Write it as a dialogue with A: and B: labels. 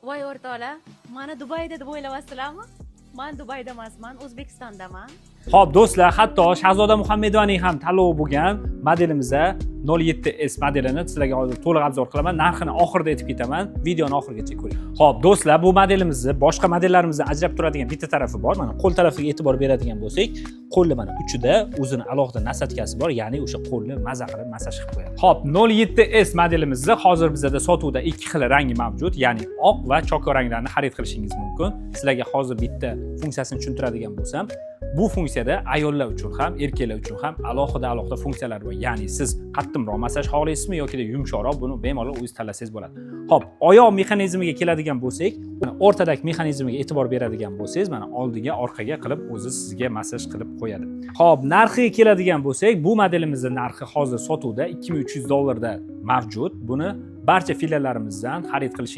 A: Voy o'rtoqlar, meni Dubayda deb o'ylayapsizlarmi? Men Dubayda emasman, O'zbekistondaman.
B: Xo'p, do'stlar, hatto Shahzoda Muhammedovaning ham tanlovi bo'lgan modelimizda 07S modelini sizlarga hozir to'liq obzor qilaman. Narxini oxirida aytib ketaman. Videoni oxirigacha ko'ring. Xo'p, do'stlar, bu modelimizni boshqa modellarimizdan ajrab turadigan bitta tarafi bor. Mana qo'l tarafiga e'tibor beradigan bo'lsak, qo'lni mana uchida o'zini alohida nasatkasi bor, ya'ni o'sha qo'lni maza qilib masaj qilib qo'yadi. Xo'p, 07S modelimizni hozir bizda sotuvda ikki xil rangi mavjud, ya'ni oq va choko ranglarni xarid qilishingiz mumkin. Sizlarga hozir bitta funksiyasini tushuntiradigan bo'lsam, bu funksiyada ayollar uchun ham, erkaklar uchun ham alohida funksiyalar bor. Ya'ni siz qattiqroq masaj xohlaysizmi yoki yumshoqroq, buni bemalol o'zingiz tanlasangiz bo'ladi. Xo'p, oyoq mexanizmiga keladigan bo'lsak, o'rtadagi mexanizmiga e'tibor beradigan bo'lsangiz, mana oldiga, orqaga qilib o'zi sizga masaj qilib qo'yadi. Xo'p, narxiga keladigan bo'lsak, bu modelimizning narxi hozir sotuvda $2300 da mavjud. Buni barcha filiallarimizdan xarid qilishingiz